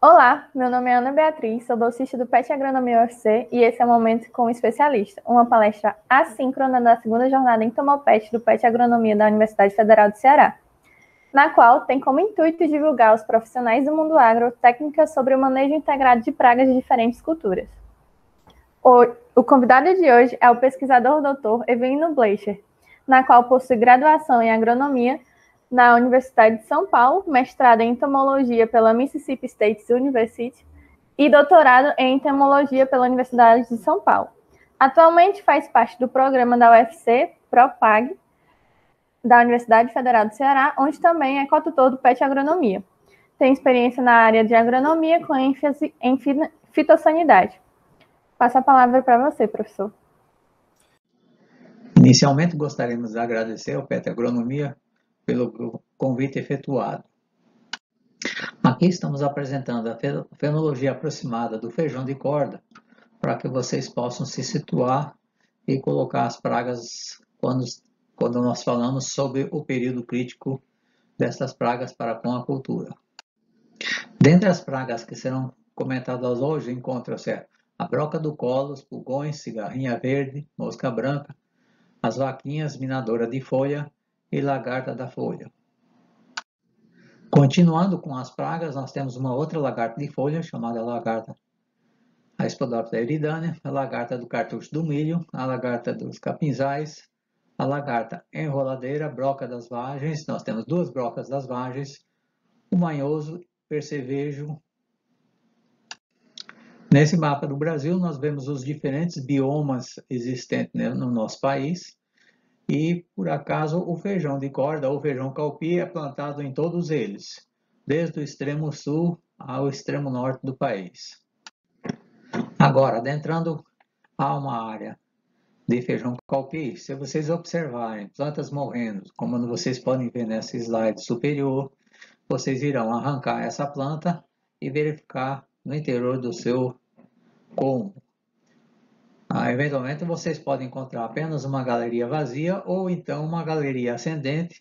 Olá, meu nome é Ana Beatriz, sou bolsista do PET Agronomia UFC e esse é o Momento com o Especialista, uma palestra assíncrona da segunda jornada Entomopet do PET Agronomia da Universidade Federal do Ceará, na qual tem como intuito divulgar aos profissionais do mundo agro técnicas sobre o manejo integrado de pragas de diferentes culturas. O convidado de hoje é o pesquisador Dr. Evelino Bleicher, na qual possui graduação em Agronomia na Universidade de São Paulo, mestrado em Entomologia pela Mississippi State University e doutorado em Entomologia pela Universidade de São Paulo. Atualmente faz parte do programa da UFC ProPag, da Universidade Federal do Ceará, onde também é cotutor do PET Agronomia. Tem experiência na área de agronomia com ênfase em fitossanidade. Passo a palavra para você, professor. Inicialmente, gostaríamos de agradecer ao PET Agronomia pelo convite efetuado. Aqui estamos apresentando a fenologia aproximada do feijão de corda, para que vocês possam se situar e colocar as pragas quando nós falamos sobre o período crítico dessas pragas para com a cultura. Dentre as pragas que serão comentadas hoje, encontra-se a broca do colo, os pulgões, cigarrinha verde, mosca branca, as vaquinhas minadoras de folha e lagarta da folha. Continuando com as pragas, nós temos uma outra lagarta de folha, chamada lagarta a Spodoptera eridânea, a lagarta do cartucho do milho, a lagarta dos capinzais, a lagarta enroladeira, broca das vagens, nós temos duas brocas das vagens, o manhoso, percevejo. Nesse mapa do Brasil, nós vemos os diferentes biomas existentes no nosso país. E, por acaso, o feijão de corda ou feijão calpi é plantado em todos eles, desde o extremo sul ao extremo norte do país. Agora, adentrando a uma área de feijão calpi, se vocês observarem plantas morrendo, como vocês podem ver nessa slide superior, vocês irão arrancar essa planta e verificar no interior do seu colmo. Eventualmente vocês podem encontrar apenas uma galeria vazia ou então uma galeria ascendente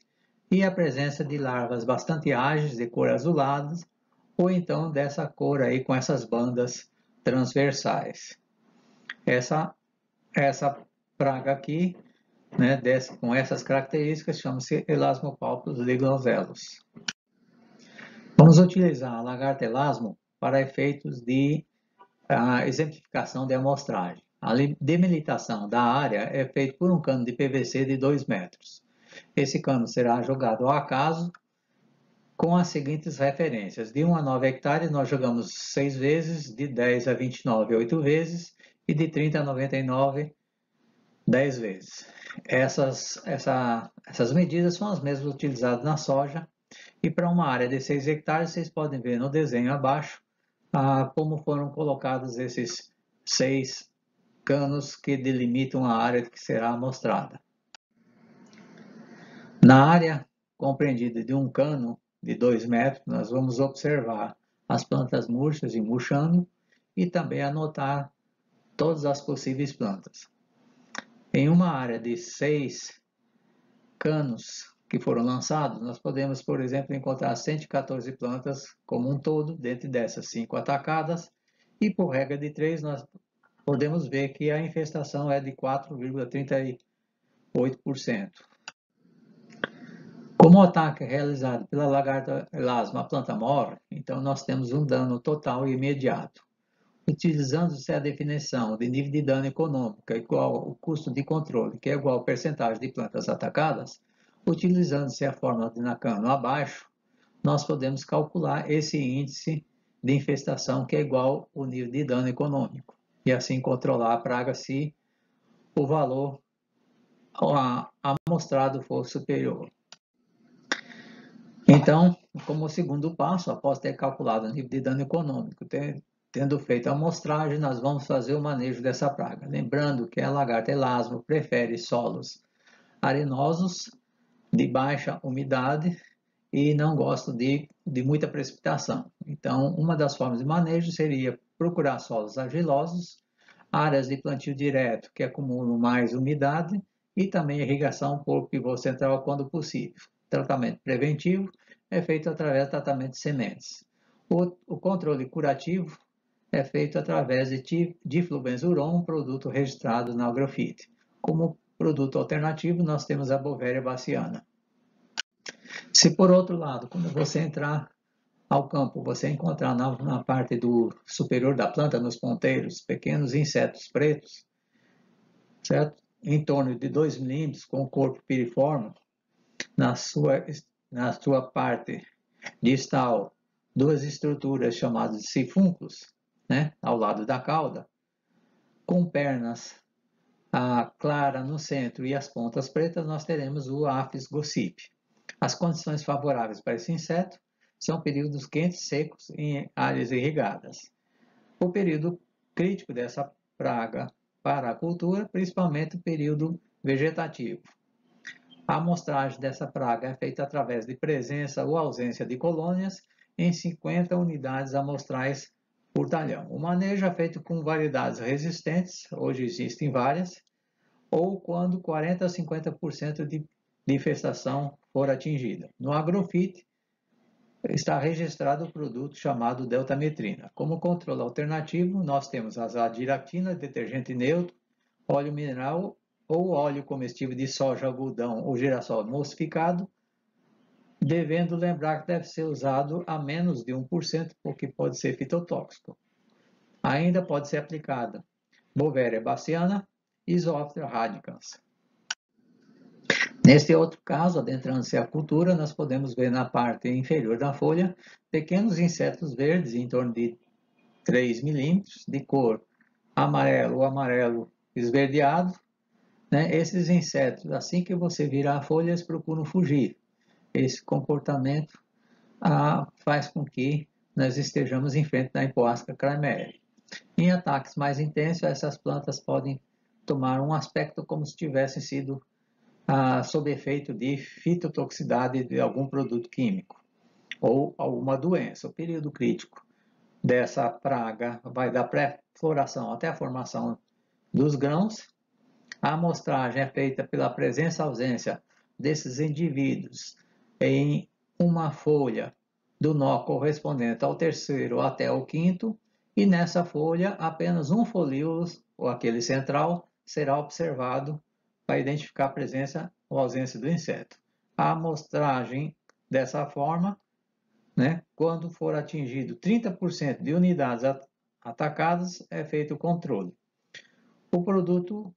e a presença de larvas bastante ágeis de cor azulada ou então dessa cor aí com essas bandas transversais. Essa praga aqui, né, com essas características, chama-se Elasmopalpus lignoselus. Vamos utilizar a lagarta elasmo para efeitos de exemplificação de amostragem. A delimitação da área é feita por um cano de PVC de 2 metros. Esse cano será jogado ao acaso com as seguintes referências. De 1 a 9 hectares nós jogamos 6 vezes, de 10 a 29, 8 vezes e de 30 a 99, 10 vezes. Essas medidas são as mesmas utilizadas na soja e para uma área de 6 hectares vocês podem ver no desenho abaixo como foram colocados esses 6 canos que delimitam a área que será amostrada. Na área compreendida de um cano de 2 metros, nós vamos observar as plantas murchas e murchando e também anotar todas as possíveis plantas. Em uma área de 6 canos que foram lançados, nós podemos, por exemplo, encontrar 114 plantas como um todo, dentre dessas 5 atacadas, e por regra de 3 nós podemos ver que a infestação é de 4,38%. Como o ataque é realizado pela lagarta elasmo, a planta morre, então nós temos um dano total e imediato. Utilizando-se a definição de nível de dano econômico, que é igual ao custo de controle, que é igual à percentagem de plantas atacadas, utilizando-se a fórmula de Nakano abaixo, nós podemos calcular esse índice de infestação, que é igual ao nível de dano econômico, e assim controlar a praga se o valor amostrado for superior. Então, como segundo passo, após ter calculado o nível de dano econômico, tendo feito a amostragem, nós vamos fazer o manejo dessa praga. Lembrando que a lagarta elasmo prefere solos arenosos, de baixa umidade e não gostam de muita precipitação. Então, uma das formas de manejo seria procurar solos argilosos, áreas de plantio direto que acumulam mais umidade e também irrigação por pivô central quando possível. Tratamento preventivo é feito através do tratamento de sementes. O controle curativo é feito através de diflubenzuron, produto registrado na Agrofit. Como produto alternativo, nós temos a Bovéria baciana. Se por outro lado, quando você entrar ao campo, você encontrar na parte do superior da planta, nos ponteiros, pequenos insetos pretos, certo? Em torno de 2 milímetros, com o corpo piriforme, na sua parte distal, duas estruturas chamadas de sifúnculos, né? Ao lado da cauda, com pernas clara no centro e as pontas pretas, nós teremos o Apis gossypii. As condições favoráveis para esse inseto são períodos quentes secos em áreas irrigadas. O período crítico dessa praga para a cultura, principalmente o período vegetativo. A amostragem dessa praga é feita através de presença ou ausência de colônias em 50 unidades amostrais por talhão. O manejo é feito com variedades resistentes, hoje existem várias, ou quando 40 a 50% de infestação for atingida. No Agrofit está registrado o produto chamado deltametrina. Como controle alternativo, nós temos azadiratina, detergente neutro, óleo mineral ou óleo comestível de soja, algodão ou girassol emulsificado, devendo lembrar que deve ser usado a menos de 1%, porque pode ser fitotóxico. Ainda pode ser aplicada Bovéria baciana e Isoptera radicans. Neste outro caso, adentrando-se à cultura, nós podemos ver na parte inferior da folha pequenos insetos verdes em torno de 3 milímetros, de cor amarelo ou amarelo esverdeado. Né? Esses insetos, assim que você vira a folha, eles procuram fugir. Esse comportamento faz com que nós estejamos em frente da Empoasca cramerei. Em ataques mais intensos, essas plantas podem tomar um aspecto como se tivessem sido sob efeito de fitotoxicidade de algum produto químico ou alguma doença. O período crítico dessa praga vai da pré-floração até a formação dos grãos. A amostragem é feita pela presença ou ausência desses indivíduos em uma folha do nó correspondente ao terceiro até o quinto, e nessa folha apenas um folíolo, ou aquele central, será observado para identificar a presença ou ausência do inseto. A amostragem dessa forma, né, quando for atingido 30% de unidades atacadas, é feito o controle. O produto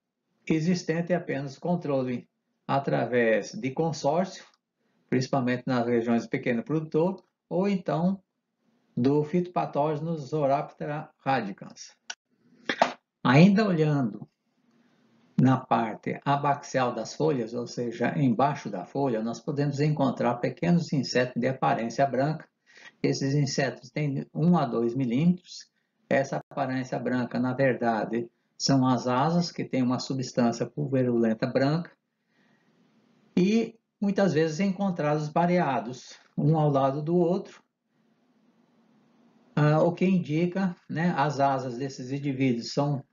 existente é apenas controle através de consórcio, principalmente nas regiões de pequeno produtor, ou então do fitopatógeno Zoraptera radicans. Ainda olhando na parte abaxial das folhas, ou seja, embaixo da folha, nós podemos encontrar pequenos insetos de aparência branca. Esses insetos têm 1 a 2 milímetros. Essa aparência branca, na verdade, são as asas, que têm uma substância pulverulenta branca, e muitas vezes encontrados pareados, um ao lado do outro, o que indica, né, as asas desses indivíduos são,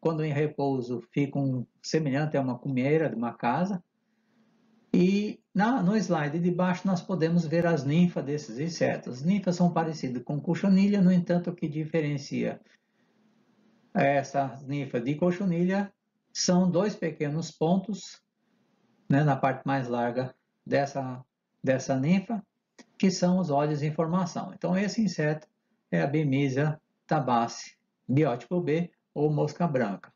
quando em repouso, ficam semelhantes a uma cumeira de uma casa. E no slide de baixo nós podemos ver as ninfas desses insetos. As ninfas são parecidas com cochonilha, no entanto, o que diferencia essas ninfas de cochonilha são dois pequenos pontos, né, na parte mais larga dessa ninfa, que são os olhos em formação. Então, esse inseto é a Bemisia tabaci, biótipo B ou mosca branca.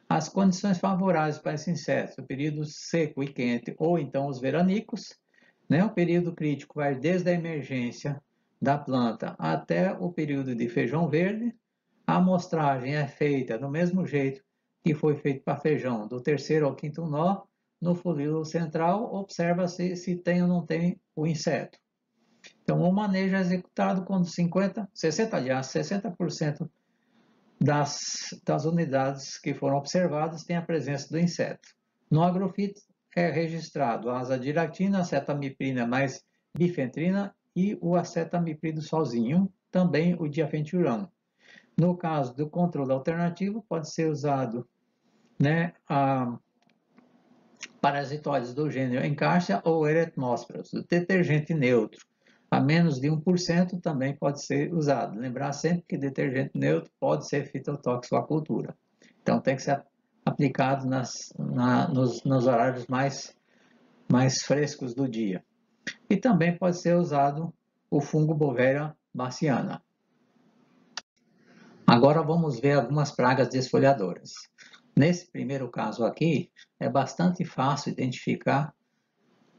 As condições favoráveis para esse inseto, o período seco e quente, ou então os veranicos, né? O período crítico vai desde a emergência da planta até o período de feijão verde. A amostragem é feita do mesmo jeito que foi feito para feijão, do terceiro ao quinto nó, no folíolo central, observa-se se tem ou não tem o inseto. Então, o manejo é executado quando 60% das unidades que foram observadas têm a presença do inseto. No Agrofit é registrado a azadiratina, acetamiprina mais bifentrina e o acetamiprid sozinho, também o diafentirão. No caso do controle alternativo, pode ser usado, né, parasitóides do gênero Encartia ou Eretmósperos, o detergente neutro. A menos de 1% também pode ser usado. Lembrar sempre que detergente neutro pode ser fitotóxico à cultura. Então tem que ser aplicado nos horários mais frescos do dia. E também pode ser usado o fungo Bovéria baciana. Agora vamos ver algumas pragas desfolhadoras. Nesse primeiro caso aqui, é bastante fácil identificar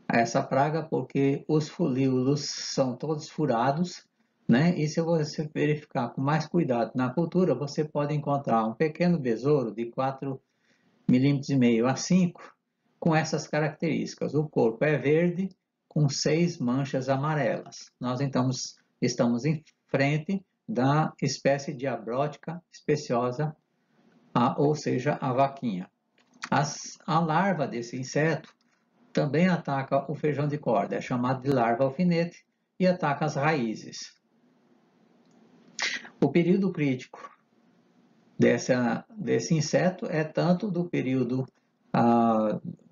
essa praga porque os folíolos são todos furados, né? E se você verificar com mais cuidado na cultura, você pode encontrar um pequeno besouro de 4,5 mm a 5 com essas características. O corpo é verde com 6 manchas amarelas. Nós então estamos em frente da espécie diabrótica speciosa, ou seja, a vaquinha. A larva desse inseto também ataca o feijão de corda, é chamado de larva alfinete, e ataca as raízes. O período crítico desse inseto é tanto do período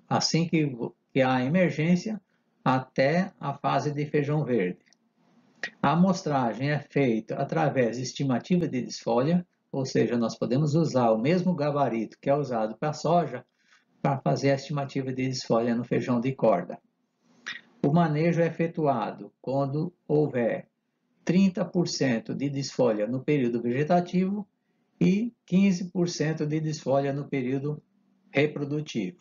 assim que há emergência até a fase de feijão verde. A amostragem é feita através de estimativa de desfolha, ou seja, nós podemos usar o mesmo gabarito que é usado para a soja para fazer a estimativa de desfolha no feijão de corda. O manejo é efetuado quando houver 30% de desfolha no período vegetativo e 15% de desfolha no período reprodutivo.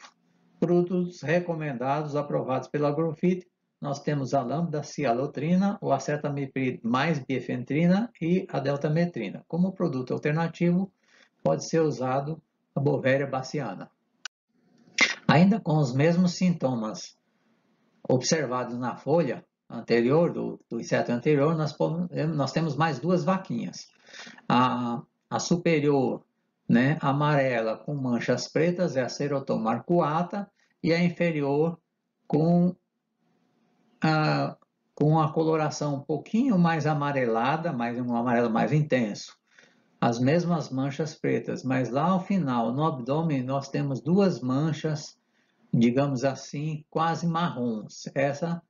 Produtos recomendados, aprovados pela Agrofit, nós temos a lambda cialotrina, o acetamiprid mais bifentrina e a deltametrina. Como produto alternativo, pode ser usado a Bovéria baciana. Ainda com os mesmos sintomas observados na folha anterior, do inseto anterior, nós temos mais duas vaquinhas. A superior, né, amarela com manchas pretas é a Serotoma arcuata e a inferior com a coloração um pouquinho mais amarelada, mais um amarelo mais intenso. As mesmas manchas pretas, mas lá ao final, no abdômen, nós temos duas manchas, digamos assim, quase marrons. Essa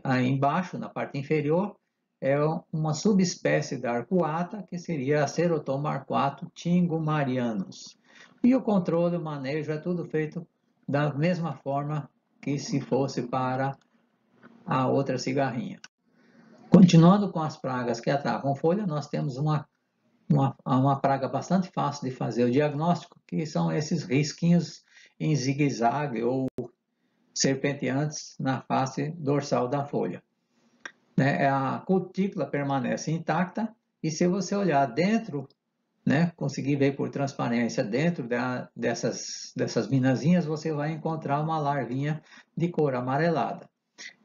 aí embaixo, na parte inferior, é uma subespécie da arcuata, que seria a Serotoma arcuato tingumarianus. E o controle, o manejo, é tudo feito da mesma forma que se fosse para a outra cigarrinha. Continuando com as pragas que atacam folha, nós temos uma praga bastante fácil de fazer o diagnóstico, que são esses risquinhos em zigue-zague ou serpenteantes na face dorsal da folha. A cutícula permanece intacta e se você olhar dentro, conseguir ver por transparência dentro dessas minazinhas, você vai encontrar uma larvinha de cor amarelada.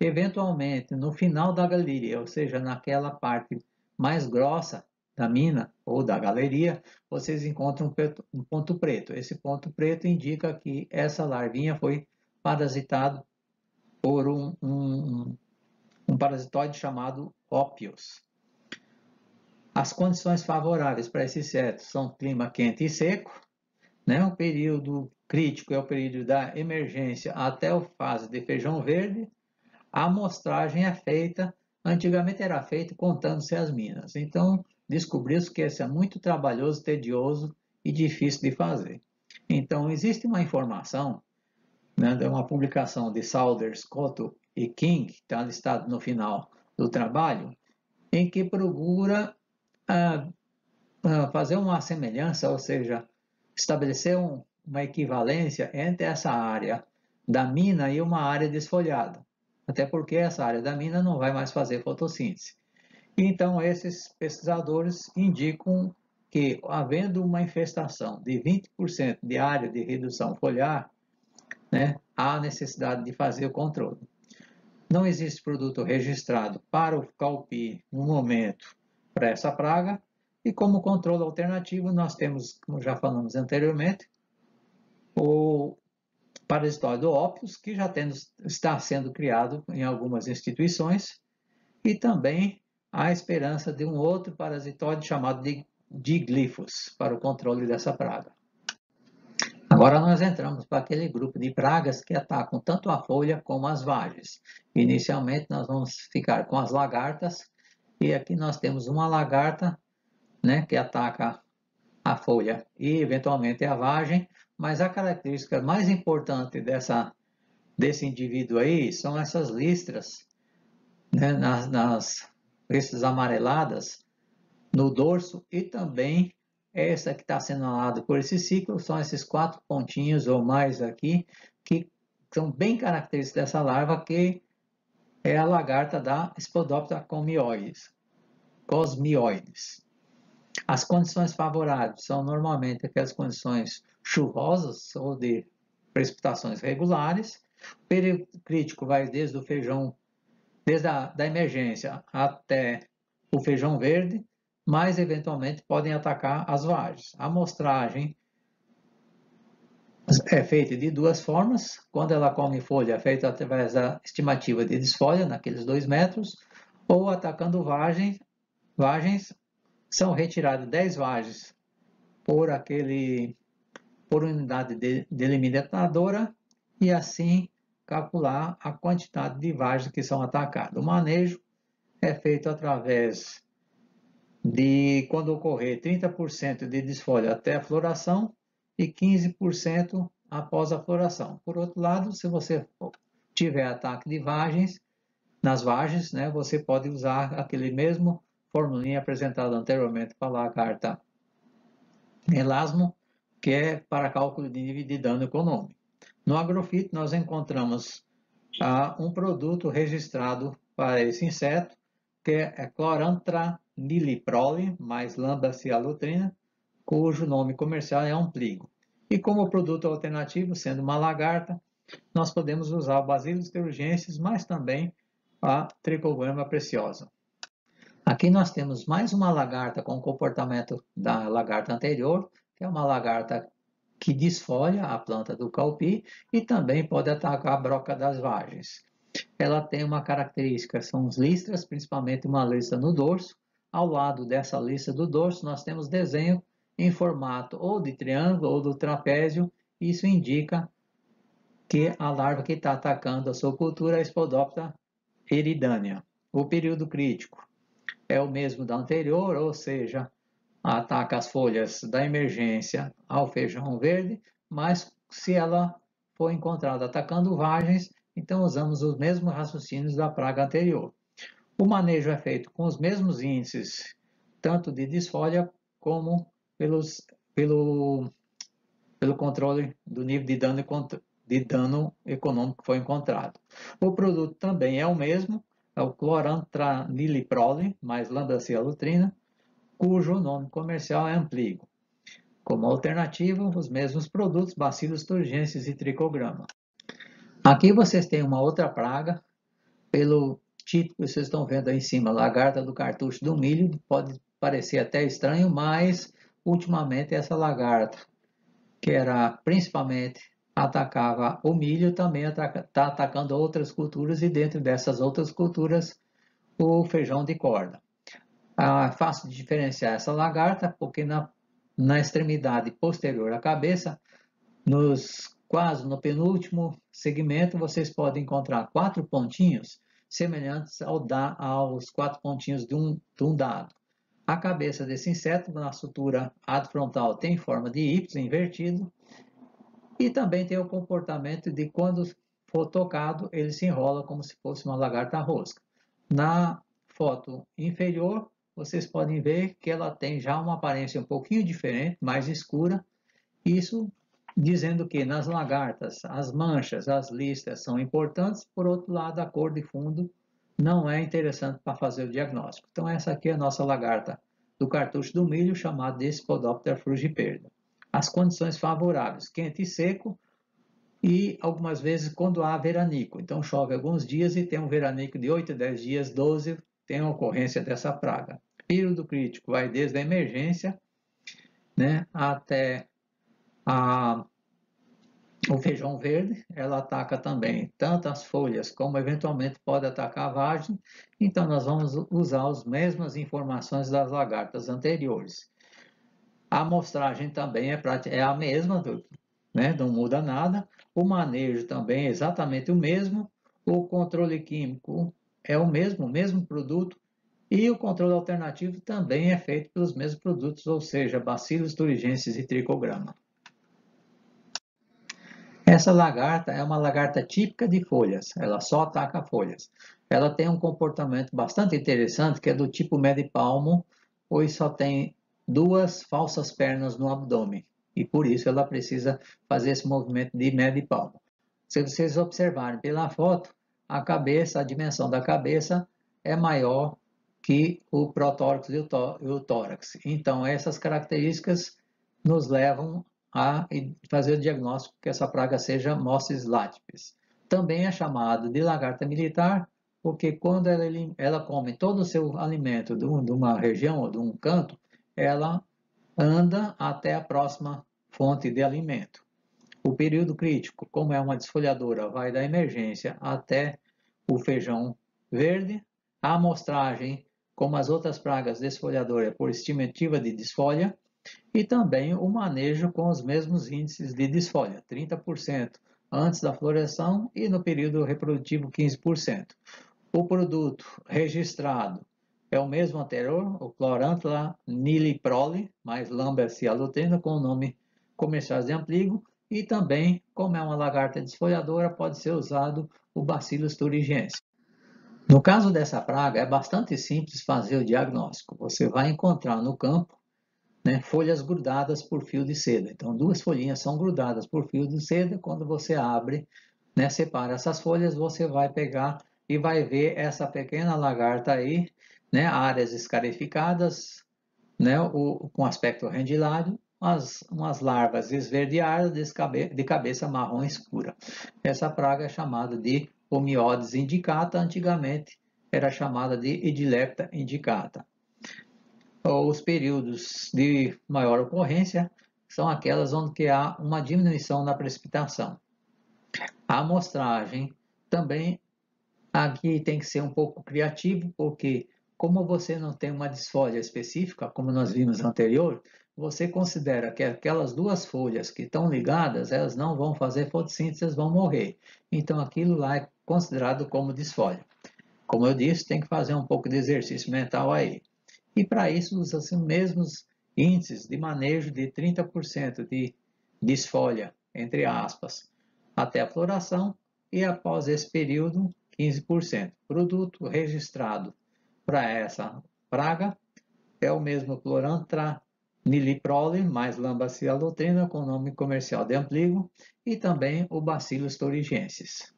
Eventualmente, no final da galeria, ou seja, naquela parte mais grossa da mina ou da galeria, vocês encontram um ponto preto. Esse ponto preto indica que essa larvinha foi parasitada por um parasitóide chamado Ópios. As condições favoráveis para esse inseto são clima quente e seco, O período crítico é o período da emergência até a fase de feijão verde. A amostragem é feita, antigamente era feita contando-se as minas. Então, descobriu-se que isso é muito trabalhoso, tedioso e difícil de fazer. Então, existe uma informação, de uma publicação de Saunders, Cotto e King, que está listado no final do trabalho, em que procura fazer uma semelhança, ou seja, estabelecer uma equivalência entre essa área da mina e uma área desfolhada. Até porque essa área da mina não vai mais fazer fotossíntese. Então, esses pesquisadores indicam que, havendo uma infestação de 20% de área de redução foliar, há necessidade de fazer o controle. Não existe produto registrado para o calpi no momento para essa praga, e como controle alternativo nós temos, como já falamos anteriormente, parasitóide ópios, que já está sendo criado em algumas instituições, e também há esperança de um outro parasitóide chamado de diglifos para o controle dessa praga. Agora nós entramos para aquele grupo de pragas que atacam tanto a folha como as vagens. Inicialmente nós vamos ficar com as lagartas, e aqui nós temos uma lagarta, né, que ataca a folha e eventualmente a vagem, mas a característica mais importante desse indivíduo aí são essas listras, né, nas listras amareladas no dorso, e também essa que está assinalada por esse ciclo, são esses 4 pontinhos ou mais aqui, que são bem característicos dessa larva, que é a lagarta da Spodoptera cosmioides. As condições favoráveis são normalmente aquelas condições chuvosas ou de precipitações regulares. O período crítico vai desde o feijão, desde a emergência até o feijão verde, mas eventualmente podem atacar as vagens. A amostragem é feita de duas formas. Quando ela come folha, é feita através da estimativa de desfolha, naqueles 2 metros, ou atacando vagens, são retiradas 10 vagens por unidade delimitadora, e assim calcular a quantidade de vagens que são atacadas. O manejo é feito através de, quando ocorrer 30% de desfolha até a floração e 15% após a floração. Por outro lado, se você tiver ataque de vagens, nas vagens, né, você pode usar aquele mesmo formulinha apresentado anteriormente para a lagarta melasmo, que é para cálculo de nível de dano econômico. No agrofito nós encontramos um produto registrado para esse inseto, que é Chloranthra-niliprole mais Lambda-cialutrina, cujo nome comercial é Ampligo. E como produto alternativo, sendo uma lagarta, nós podemos usar o Bacillus thuringiensis, mas também a Trichogramma preciosa. Aqui nós temos mais uma lagarta com o comportamento da lagarta anterior, que é uma lagarta que desfolha a planta do caupi e também pode atacar a broca das vagens. Ela tem uma característica, são os listras, principalmente uma lista no dorso. Ao lado dessa lista do dorso, nós temos desenho em formato ou de triângulo ou do trapézio. Isso indica que a larva que está atacando a sua cultura é a Spodoptera eridânea. O período crítico é o mesmo da anterior, ou seja, ataca as folhas da emergência ao feijão verde, mas se ela for encontrada atacando vagens, então usamos os mesmos raciocínios da praga anterior. O manejo é feito com os mesmos índices, tanto de desfolha como pelo controle do nível de dano econômico que foi encontrado. O produto também é o mesmo, é o Chlorantraniliprole mais Lambda-cialutrina, cujo nome comercial é Ampligo. Como alternativa, os mesmos produtos Bacillus thuringiensis e Trichogramma. Aqui vocês têm uma outra praga, pelo tipo que vocês estão vendo aí em cima, lagarta do cartucho do milho, pode parecer até estranho, mas ultimamente essa lagarta, que era principalmente atacava o milho, também está atacando outras culturas, e dentro dessas outras culturas o feijão de corda. É fácil de diferenciar essa lagarta, porque na extremidade posterior à cabeça, quase no penúltimo segmento, vocês podem encontrar 4 pontinhos semelhantes aos 4 pontinhos de um dado. A cabeça desse inseto, na sutura adfrontal, tem forma de Y invertido, e também tem o comportamento de, quando for tocado, ele se enrola como se fosse uma lagarta rosca. Na foto inferior, vocês podem ver que ela tem já uma aparência um pouquinho diferente, mais escura. Isso dizendo que nas lagartas as manchas, as listras são importantes. Por outro lado, a cor de fundo não é interessante para fazer o diagnóstico. Então essa aqui é a nossa lagarta do cartucho do milho, chamada de Spodoptera frugiperda. As condições favoráveis, quente e seco, e algumas vezes quando há veranico. Então chove alguns dias e tem um veranico de 8 a 10 dias, 12, tem a ocorrência dessa praga. Período crítico vai desde a emergência, né, até a O feijão verde, ela ataca também tanto as folhas como eventualmente pode atacar a vagem. Então nós vamos usar as mesmas informações das lagartas anteriores. A amostragem também é a mesma, né? Não muda nada. O manejo também é exatamente o mesmo. O controle químico é o mesmo produto. E o controle alternativo também é feito pelos mesmos produtos, ou seja, Bacillus thuringiensis e Trichogramma. Essa lagarta é uma lagarta típica de folhas, ela só ataca folhas. Ela tem um comportamento bastante interessante, que é do tipo medipalmo, pois só tem duas falsas pernas no abdômen, e por isso ela precisa fazer esse movimento de medipalmo. Se vocês observarem pela foto, a cabeça, a dimensão da cabeça é maior que o protórax e o tórax. Então, essas características nos levam a fazer o diagnóstico que essa praga seja Mossis latipes. Também é chamado de lagarta militar, porque quando ela come todo o seu alimento de uma região ou de um canto, ela anda até a próxima fonte de alimento. O período crítico, como é uma desfolhadora, vai da emergência até o feijão verde. A amostragem, como as outras pragas desfolhadoras, é por estimativa de desfolha. E também o manejo com os mesmos índices de desfolha, 30% antes da floração e no período reprodutivo 15%. O produto registrado é o mesmo anterior, o Chloranthala niliprole, mais Lambert cialotrina, com o nome comercial de Ampligo, e também, como é uma lagarta desfolhadora, pode ser usado o Bacillus thuringiensis. No caso dessa praga, é bastante simples fazer o diagnóstico. Você vai encontrar no campo, né, folhas grudadas por fio de seda. Então, duas folhinhas são grudadas por fio de seda. Quando você abre, né, separa essas folhas, você vai pegar e vai ver essa pequena lagarta aí, né, áreas escarificadas, né, com aspecto rendilário, umas larvas esverdeadas de cabeça marrom escura. Essa praga é chamada de Homiodes indicata, antigamente era chamada de Edilecta indicata. Os períodos de maior ocorrência são aquelas onde há uma diminuição na precipitação. A amostragem também aqui tem que ser um pouco criativo, porque como você não tem uma desfolha específica, como nós vimos anterior, você considera que aquelas duas folhas que estão ligadas, elas não vão fazer fotossíntese, elas vão morrer. Então aquilo lá é considerado como desfolha. Como eu disse, tem que fazer um pouco de exercício mental aí. E para isso usa-se os mesmos índices de manejo de 30% de desfolha, entre aspas, até a floração, e após esse período, 15%. Produto registrado para essa praga é o mesmo Chloranthala niliprole mais Lambda-Cialotrina, com o nome comercial de Ampligo, e também o Bacillus thuringiensis.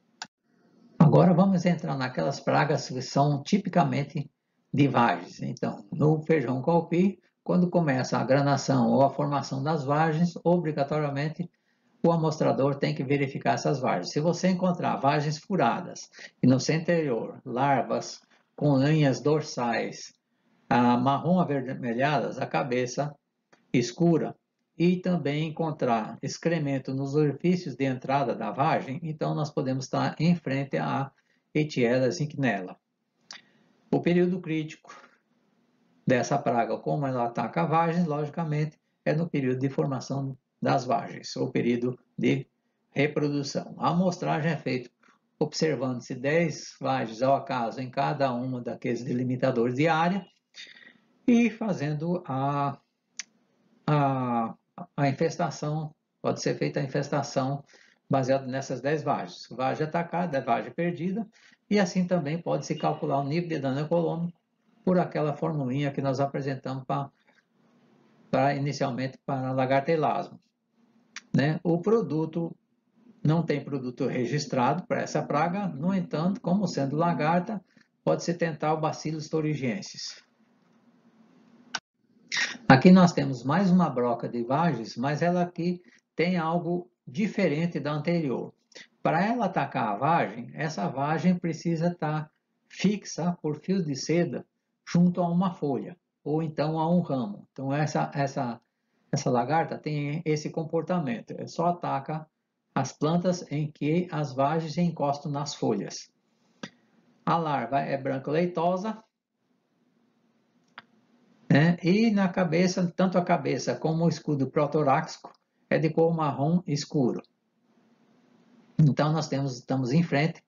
Agora vamos entrar naquelas pragas que são tipicamente de vagens. Então, no feijão calpi, quando começa a granação ou a formação das vagens, obrigatoriamente o amostrador tem que verificar essas vagens. Se você encontrar vagens furadas e no seu interior larvas com linhas dorsais marrom avermelhadas, a cabeça escura, e também encontrar excremento nos orifícios de entrada da vagem, então nós podemos estar em frente à Etiella zinchnella. O período crítico dessa praga, como ela ataca a vagem, logicamente, é no período de formação das vagens, ou período de reprodução. A amostragem é feita observando se 10 vagens ao acaso em cada uma daqueles delimitadores de área e fazendo a infestação, pode ser feita a infestação baseada nessas 10 vagens. Vagem atacada, vagem perdida, e assim também pode se calcular o nível de dano econômico por aquela formulinha que nós apresentamos inicialmente para lagarta elasmo. Né? O produto não tem produto registrado para essa praga, no entanto, como sendo lagarta, pode-se tentar o Bacillus thuringiensis. Aqui nós temos mais uma broca de vagens, mas ela aqui tem algo diferente da anterior. Para ela atacar a vagem, essa vagem precisa estar fixa por fio de seda junto a uma folha, ou então a um ramo. Então essa lagarta tem esse comportamento, só ataca as plantas em que as vagens encostam nas folhas. A larva é branca leitosa, né? E na cabeça, tanto a cabeça como o escudo protoráxico é de cor marrom escuro. Então nós estamos em frente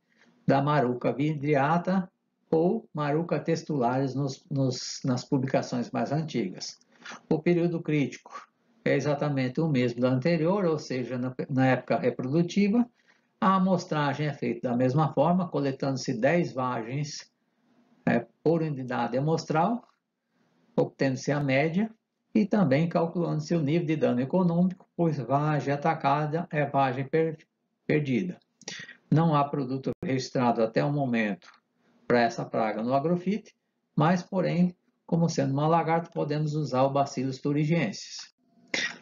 da Maruca vidriata ou Maruca textulares nas publicações mais antigas. O período crítico é exatamente o mesmo do anterior, ou seja, na época reprodutiva. A amostragem é feita da mesma forma, coletando-se 10 vagens por unidade amostral, obtendo-se a média e também calculando-se o nível de dano econômico, pois vagem atacada é vagem perdida. Não há produto registrado até o momento para essa praga no agrofite, mas, porém, como sendo uma lagarta, podemos usar o Bacillus thuringiensis.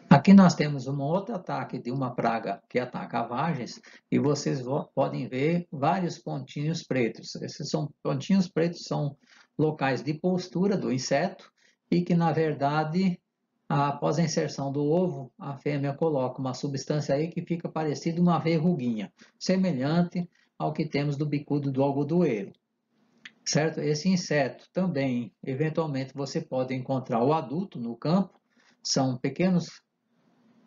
Aqui nós temos um outro ataque de uma praga que ataca vagens e vocês podem ver vários pontinhos pretos. Esses pontinhos pretos são locais de postura do inseto e que, na verdade, após a inserção do ovo, a fêmea coloca uma substância aí que fica parecida uma verruguinha, semelhante ao que temos do bicudo do algodoeiro. Certo? Esse inseto também, eventualmente, você pode encontrar o adulto no campo, são pequenos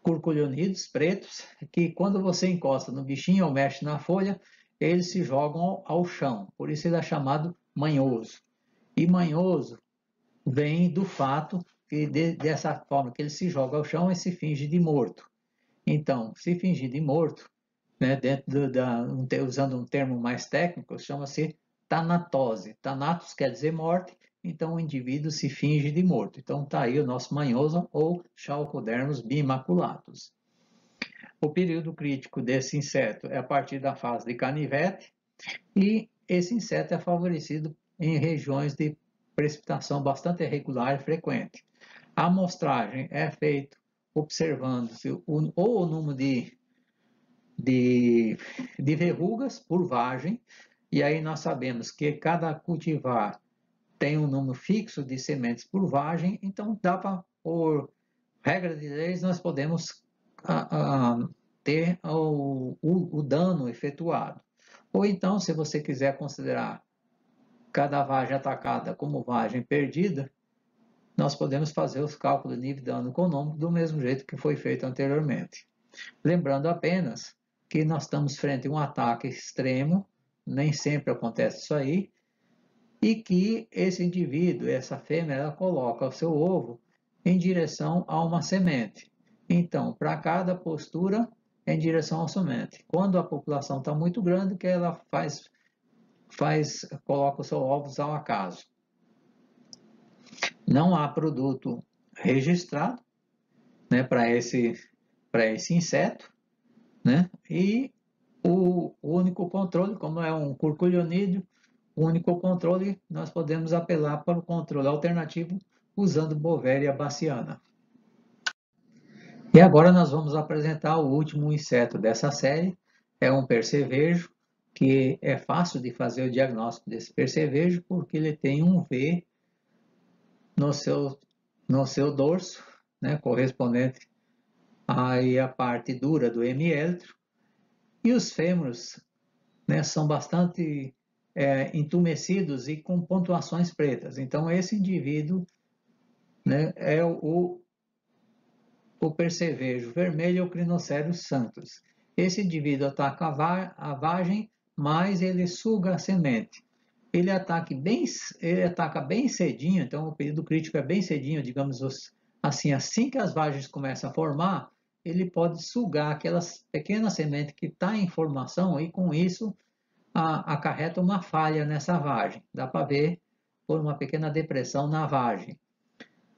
curculionídeos pretos, que quando você encosta no bichinho ou mexe na folha, eles se jogam ao chão, por isso ele é chamado manhoso. E manhoso vem do fato que dessa forma que ele se joga ao chão, ele se finge de morto. Então, se fingir de morto, né, usando um termo mais técnico, chama-se tanatose. Thanatos quer dizer morte, então o indivíduo se finge de morto. Então está aí o nosso manhoso ou Chalcodermus bimaculatus. O período crítico desse inseto é a partir da fase de canivete e esse inseto é favorecido em regiões de precipitação bastante irregular e frequente. A amostragem é feita observando-se ou o número de verrugas por vagem, e aí nós sabemos que cada cultivar tem um número fixo de sementes por vagem, então dá para, por regra de leis, nós podemos ter o dano efetuado. Ou então, se você quiser considerar cada vagem atacada como vagem perdida, nós podemos fazer os cálculos de nível de dano econômico do mesmo jeito que foi feito anteriormente. Lembrando apenas que nós estamos frente a um ataque extremo, nem sempre acontece isso aí, e que esse indivíduo, essa fêmea, ela coloca o seu ovo em direção a uma semente. Então, para cada postura, é em direção à semente. Quando a população está muito grande, que ela coloca os seus ovos ao acaso. Não há produto registrado, né, para esse inseto, né? E o único controle, como é um curculionídeo, o único controle, nós podemos apelar para o controle alternativo usando Beauveria bassiana. E agora nós vamos apresentar o último inseto dessa série, é um percevejo, que é fácil de fazer o diagnóstico desse percevejo, porque ele tem um V no seu dorso, né, correspondente aí à parte dura do hemieltro, e os fêmures, né, são bastante entumecidos e com pontuações pretas. Então, esse indivíduo, né, é o percevejo vermelho ou Crinocerius sanctus. Esse indivíduo ataca a vagem, mas ele suga a semente. Ele ataca bem cedinho, então o período crítico é bem cedinho, digamos assim que as vagens começam a formar, ele pode sugar aquelas pequenas sementes que estão em formação e com isso acarreta uma falha nessa vagem. Dá para ver por uma pequena depressão na vagem.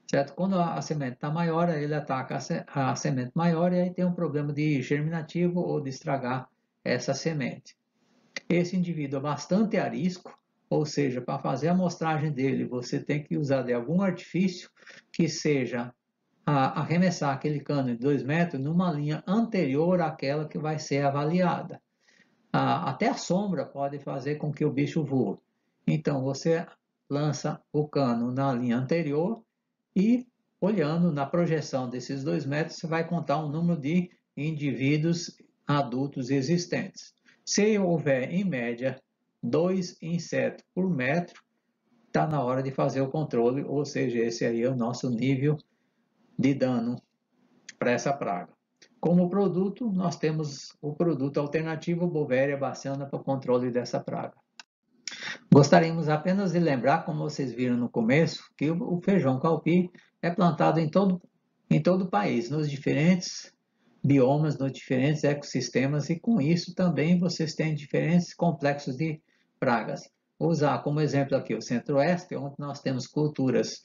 Certo? Quando a semente está maior, ele ataca a semente maior e aí tem um problema de germinativo ou de estragar essa semente. Esse indivíduo é bastante arisco, ou seja, para fazer a amostragem dele, você tem que usar de algum artifício que seja arremessar aquele cano de 2 metros numa linha anterior àquela que vai ser avaliada. Até a sombra pode fazer com que o bicho voe. Então, você lança o cano na linha anterior e, olhando na projeção desses 2 metros, você vai contar um número de indivíduos adultos existentes. Se houver, em média, 2 insetos por metro, está na hora de fazer o controle, ou seja, esse aí é o nosso nível de dano para essa praga. Como produto, nós temos o produto alternativo Bovéria baciana para o controle dessa praga. Gostaríamos apenas de lembrar, como vocês viram no começo, que o feijão calpi é plantado em todo o país, nos diferentes biomas, nos diferentes ecossistemas, e com isso também vocês têm diferentes complexos de pragas. Vou usar como exemplo aqui o Centro-Oeste, onde nós temos culturas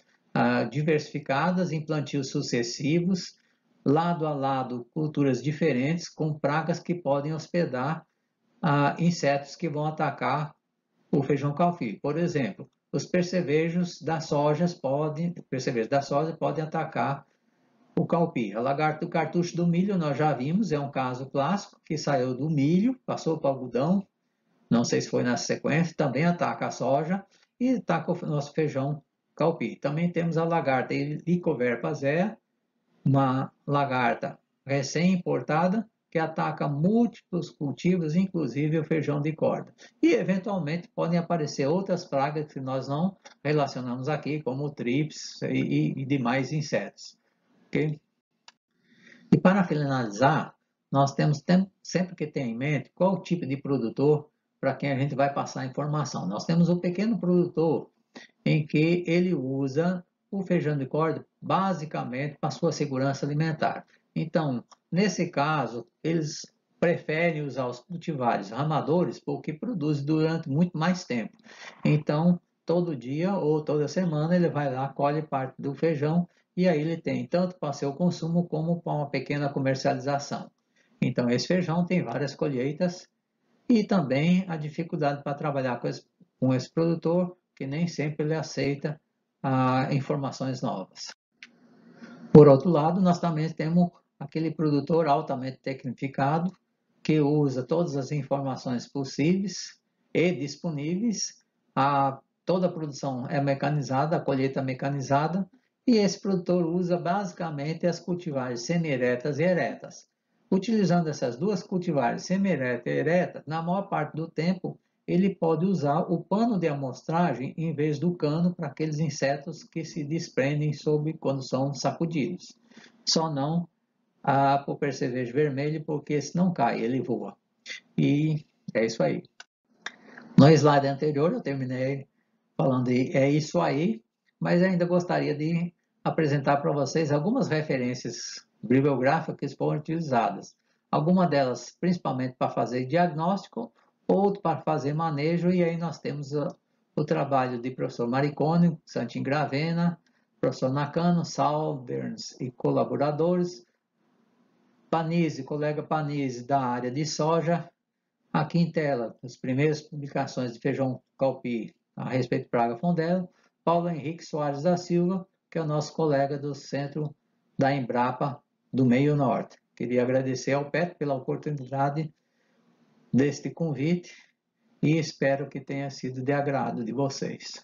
diversificadas em plantios sucessivos, lado a lado culturas diferentes, com pragas que podem hospedar insetos que vão atacar o feijão calpi. Por exemplo, os percevejos das sojas podem atacar o calpi. A lagarta do cartucho do milho, nós já vimos, é um caso clássico que saiu do milho, passou para o algodão, não sei se foi na sequência, também ataca a soja e ataca o nosso feijão calpi. Também temos a lagarta Helicoverpa azea, uma lagarta recém-importada que ataca múltiplos cultivos, inclusive o feijão de corda. E, eventualmente, podem aparecer outras pragas que nós não relacionamos aqui, como o trips e demais insetos. Okay? E para finalizar, nós temos sempre que ter em mente qual o tipo de produtor para quem a gente vai passar a informação. Nós temos o pequeno produtor, em que ele usa o feijão de corda basicamente para sua segurança alimentar. Então, nesse caso, eles preferem usar os cultivares ramadores porque produzem durante muito mais tempo. Então, todo dia ou toda semana ele vai lá, colhe parte do feijão e aí ele tem tanto para seu consumo como para uma pequena comercialização. Então, esse feijão tem várias colheitas e também a dificuldade para trabalhar com esse produtor, que nem sempre ele aceita informações novas. Por outro lado, nós também temos aquele produtor altamente tecnificado, que usa todas as informações possíveis e disponíveis. Toda a produção é mecanizada, a colheita é mecanizada, e esse produtor usa basicamente as cultivares semi-eretas e eretas. Utilizando essas duas cultivares semi-ereta e ereta, na maior parte do tempo, ele pode usar o pano de amostragem em vez do cano para aqueles insetos que se desprendem quando são sacudidos. Só não para o percevejo vermelho, porque esse não cai, ele voa. E é isso aí. No slide anterior eu terminei falando é isso aí, mas ainda gostaria de apresentar para vocês algumas referências bibliográficas que foram utilizadas. Algumas delas principalmente para fazer diagnóstico, outro para fazer manejo, e aí nós temos o trabalho de professor Maricone, Santin Gravena, professor Nakano, Salberns e colaboradores, Panizzi, colega Panizzi, da área de soja. Aqui em tela, as primeiras publicações de feijão calpi a respeito de praga fondela, Paulo Henrique Soares da Silva, que é o nosso colega do Centro da Embrapa do Meio Norte. Queria agradecer ao PET pela oportunidade deste convite e espero que tenha sido de agrado de vocês.